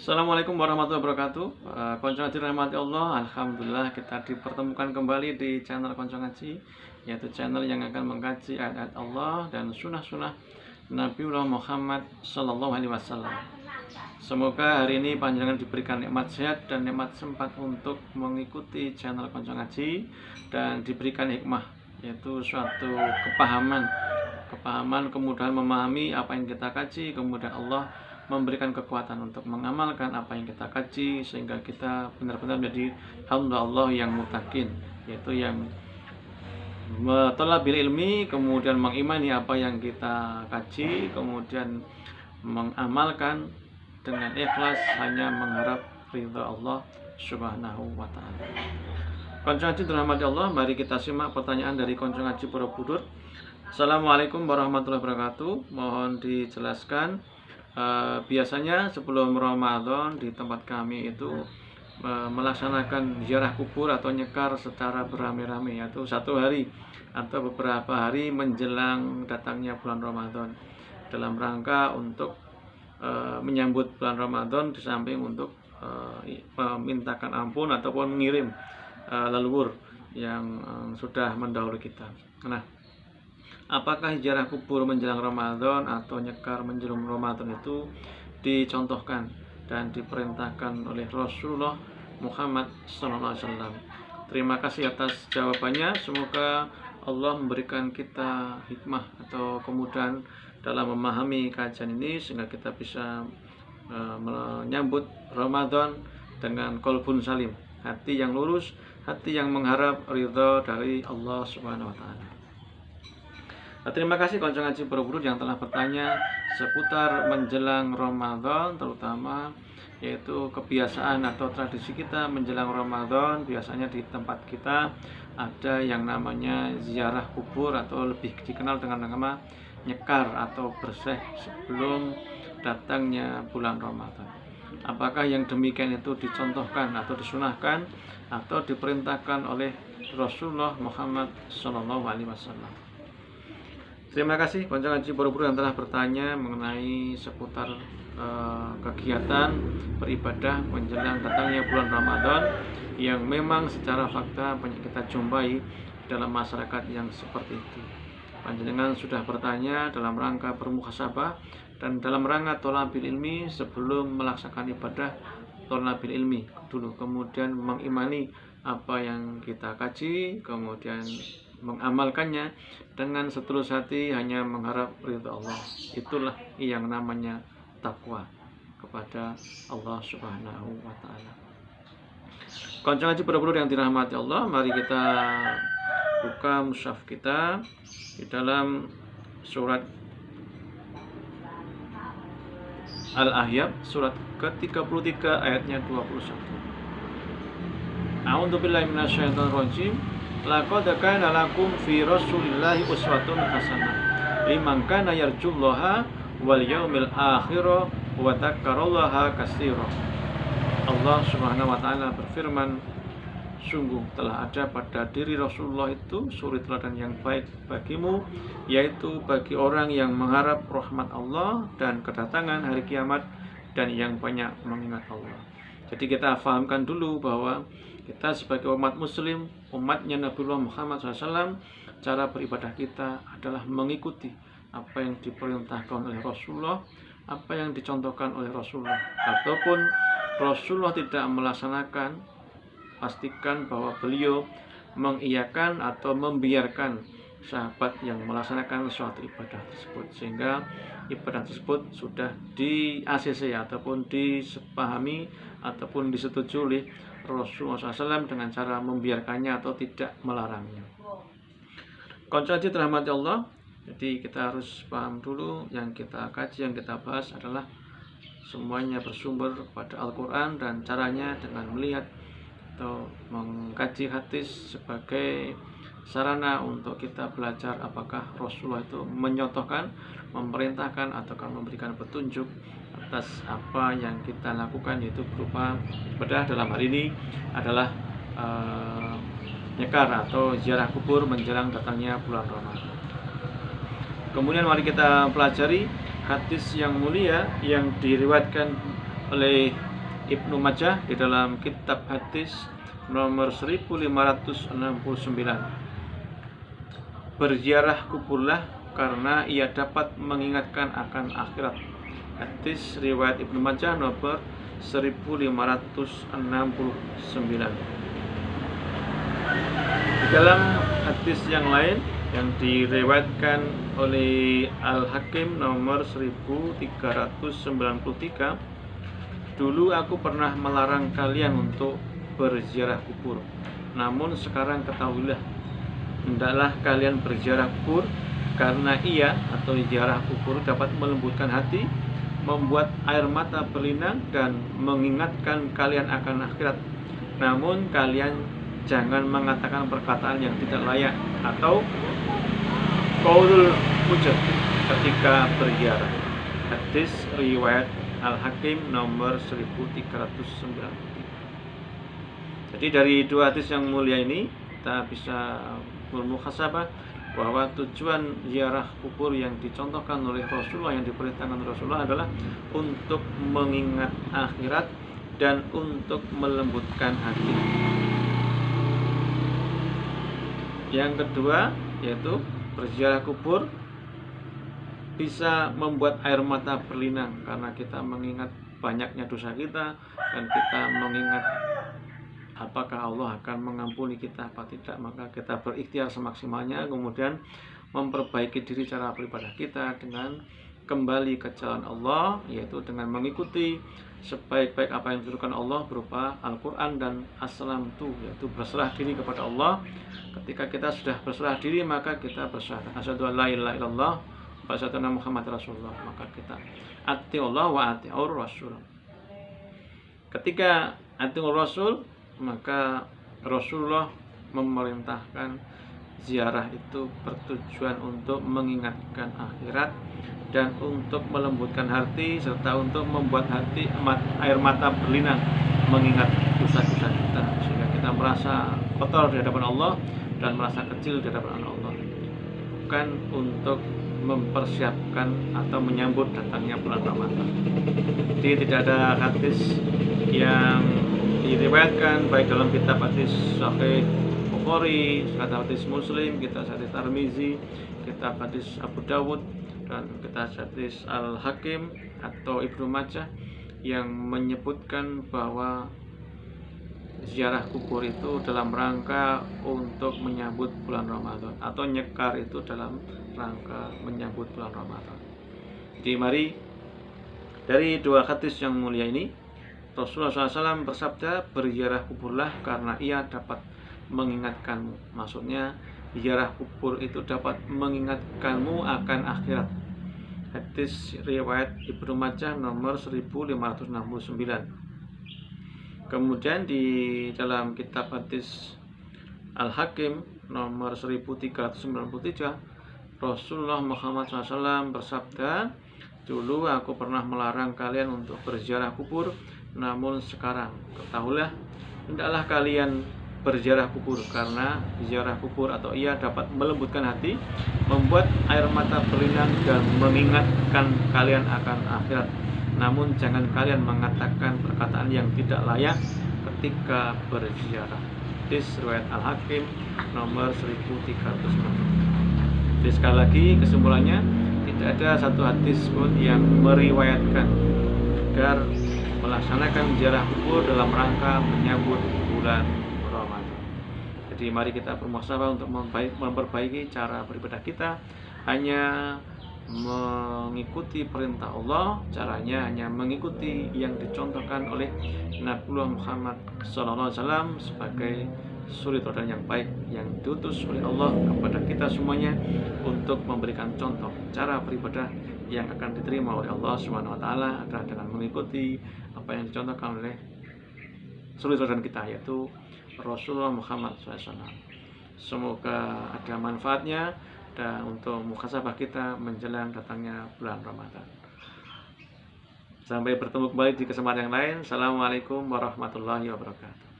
Assalamualaikum warahmatullahi wabarakatuh. Konco Ngaji rahmati Allah. Alhamdulillah kita dipertemukan kembali di channel Konco Ngaji, yaitu channel yang akan mengkaji ayat-ayat Allah dan sunnah-sunnah Nabiullah Muhammad Sallallahu Alaihi Wasallam. Semoga hari ini panjenengan diberikan nikmat sehat dan nikmat sempat untuk mengikuti channel Konco Ngaji dan diberikan hikmah, yaitu suatu kepahaman, kemudahan memahami apa yang kita kaji, kemudian Allah memberikan kekuatan untuk mengamalkan apa yang kita kaji sehingga kita benar-benar menjadi hamba Allah yang mutakin, yaitu yang talabil ilmi, kemudian mengimani apa yang kita kaji, kemudian mengamalkan dengan ikhlas hanya mengharap ridha Allah Subhanahu wa taala. Konco Ngaji dirahmati Allah, mari kita simak pertanyaan dari Konco Ngaji Borobudur. Assalamualaikum warahmatullahi wabarakatuh. Mohon dijelaskan, biasanya sebelum Ramadan di tempat kami itu melaksanakan ziarah kubur atau nyekar secara beramai-ramai, yaitu satu hari atau beberapa hari menjelang datangnya bulan Ramadan, dalam rangka untuk menyambut bulan Ramadan, di samping untuk memintakan ampun ataupun mengirim leluhur yang sudah mendahului kita. Nah, apakah ziarah kubur menjelang Ramadan atau nyekar menjelang Ramadan itu dicontohkan dan diperintahkan oleh Rasulullah Muhammad SAW? Terima kasih atas jawabannya. Semoga Allah memberikan kita hikmah atau kemudahan dalam memahami kajian ini sehingga kita bisa menyambut Ramadan dengan qalbun salim, hati yang lurus, hati yang mengharap ridha dari Allah Subhanahu wa taala. Terima kasih Konco Ngaji Borobudur yang telah bertanya seputar menjelang Ramadan, terutama yaitu kebiasaan atau tradisi kita menjelang Ramadan. Biasanya di tempat kita ada yang namanya ziarah kubur atau lebih dikenal dengan nama nyekar atau bersih sebelum datangnya bulan Ramadan. Apakah yang demikian itu dicontohkan atau disunahkan atau diperintahkan oleh Rasulullah Muhammad SAW? Terima kasih Konco Ngaji Borobudur yang telah bertanya mengenai seputar kegiatan beribadah menjelang datangnya bulan Ramadan yang memang secara fakta banyak kita jumpai dalam masyarakat yang seperti itu. Panjenengan sudah bertanya dalam rangka bermuhasabah dan dalam rangka thalabil ilmi, sebelum melaksanakan ibadah thalabil ilmi dulu, kemudian mengimani apa yang kita kaji, kemudian mengamalkannya dengan setulus hati hanya mengharap ridha Allah. Itulah yang namanya takwa kepada Allah Subhanahu wa taala. Konco Ngaji Borobudur yang dirahmati Allah, mari kita buka mushaf kita di dalam surat Al-Ahzab, surat ke-33 ayatnya 21. A'udzubillahi minasyaitonir rajim. Laqad kana lakum fi Rasulillahi uswatun hasanah liman kana yarjullaha wal yaumil akhir wa dzakarallaha katsiran. Allah Subhanahu wa taala berfirman, sungguh telah ada pada diri Rasulullah itu suri teladan yang baik bagimu, yaitu bagi orang yang mengharap rahmat Allah dan kedatangan hari kiamat dan yang banyak mengingat Allah. Jadi kita fahamkan dulu bahwa kita sebagai umat muslim, umatnya Nabiullah Muhammad SAW, cara beribadah kita adalah mengikuti apa yang diperintahkan oleh Rasulullah, apa yang dicontohkan oleh Rasulullah. Ataupun Rasulullah tidak melaksanakan, pastikan bahwa beliau mengiyakan atau membiarkan sahabat yang melaksanakan suatu ibadah tersebut, sehingga ibadah tersebut sudah di ACC ataupun disepahami ataupun disetujui oleh Rasulullah SAW dengan cara membiarkannya atau tidak melarangnya. Konco Ngaji dirahmati Allah, jadi kita harus paham dulu yang kita kaji, yang kita bahas adalah semuanya bersumber kepada Al-Quran dan caranya dengan melihat atau mengkaji hadis sebagai sarana untuk kita belajar apakah Rasulullah itu menyontohkan, memerintahkan, ataukah memberikan petunjuk atas apa yang kita lakukan, yaitu berupa ibadah dalam hal ini adalah nyekar atau ziarah kubur menjelang datangnya bulan Ramadan. Kemudian mari kita pelajari hadis yang mulia yang diriwayatkan oleh Ibnu Majah di dalam kitab hadis nomor 1569. Berziarah kuburlah karena ia dapat mengingatkan akan akhirat. Hadis riwayat Ibnu Majah nomor 1569. Di dalam hadis yang lain yang diriwayatkan oleh Al-Hakim nomor 1393, dulu aku pernah melarang kalian untuk berziarah kubur, namun sekarang ketahuilah, hendaklah kalian berziarah kubur karena ia atau ziarah kubur dapat melembutkan hati, membuat air mata berlinang dan mengingatkan kalian akan akhirat. Namun kalian jangan mengatakan perkataan yang tidak layak atau qaulul hujat ketika berziarah. Hadis riwayat Al-Hakim nomor 1393. Jadi dari dua hadis yang mulia ini kita bisa bermuhasabah bahwa tujuan ziarah kubur yang dicontohkan oleh Rasulullah, yang diperintahkan oleh Rasulullah adalah untuk mengingat akhirat dan untuk melembutkan hati. Yang kedua yaitu berziarah kubur bisa membuat air mata berlinang karena kita mengingat banyaknya dosa kita dan kita mengingat apakah Allah akan mengampuni kita apa tidak. Maka kita berikhtiar semaksimalnya, kemudian memperbaiki diri cara beribadah kita dengan kembali ke jalan Allah, yaitu dengan mengikuti sebaik-baik apa yang ditujukan Allah berupa Al-Quran dan As-Salamtu, yaitu berserah diri kepada Allah. Ketika kita sudah berserah diri, maka kita bersyahadat asyhadu an la ilaha illallah wa asyhadu anna Muhammad Rasulullah, maka kita ati Allah wa ati'ur Rasul. Ketika ati'ur Rasul, maka Rasulullah memerintahkan ziarah itu bertujuan untuk mengingatkan akhirat dan untuk melembutkan hati serta untuk membuat hati air mata berlinang mengingat dosa-dosa kita, sehingga kita merasa kotor di hadapan Allah dan merasa kecil di hadapan Allah, bukan untuk mempersiapkan atau menyambut datangnya bulan Ramadan. Jadi tidak ada hadis yang diriwayatkan baik dalam kitab hadis Sahih Bukhari, kitab hadis Muslim, kitab hadis Tirmizi, kitab hadis Abu Dawud, dan kitab hadis Al-Hakim atau Ibnu Majah yang menyebutkan bahwa ziarah kubur itu dalam rangka untuk menyambut bulan Ramadan, atau nyekar itu dalam rangka menyambut bulan Ramadan. Jadi mari dari dua hadis yang mulia ini, Rasulullah SAW bersabda, berziarah kuburlah karena ia dapat mengingatkanmu. Maksudnya ziarah kubur itu dapat mengingatkanmu akan akhirat. Hadis riwayat Ibnu Majah nomor 1569. Kemudian di dalam kitab hadis Al-Hakim nomor 1393, Rasulullah Muhammad SAW bersabda, dulu aku pernah melarang kalian untuk berziarah kubur, namun sekarang ketahuilah, hendaklah kalian berziarah kubur karena ziarah kubur atau ia dapat melembutkan hati, membuat air mata berlinang dan mengingatkan kalian akan akhirat. Namun jangan kalian mengatakan perkataan yang tidak layak ketika berziarah. Hadis riwayat Al-Hakim nomor 1300. Jadi sekali lagi kesimpulannya, tidak ada satu hadis pun yang meriwayatkan agar melaksanakan ziarah kubur dalam rangka menyambut bulan Ramadan. Jadi mari kita bermuhasabah untuk memperbaiki cara beribadah kita, hanya mengikuti perintah Allah, caranya hanya mengikuti yang dicontohkan oleh Nabiullah Muhammad SAW sebagai suri teladan yang baik yang diutus oleh Allah kepada kita semuanya untuk memberikan contoh cara beribadah yang akan diterima oleh Allah SWT adalah dengan mengikuti apa yang dicontohkan oleh suri teladan kita, yaitu Rasulullah Muhammad SAW. Semoga ada manfaatnya dan untuk muhasabah kita menjelang datangnya bulan Ramadan. Sampai bertemu kembali di kesempatan yang lain. Assalamualaikum warahmatullahi wabarakatuh.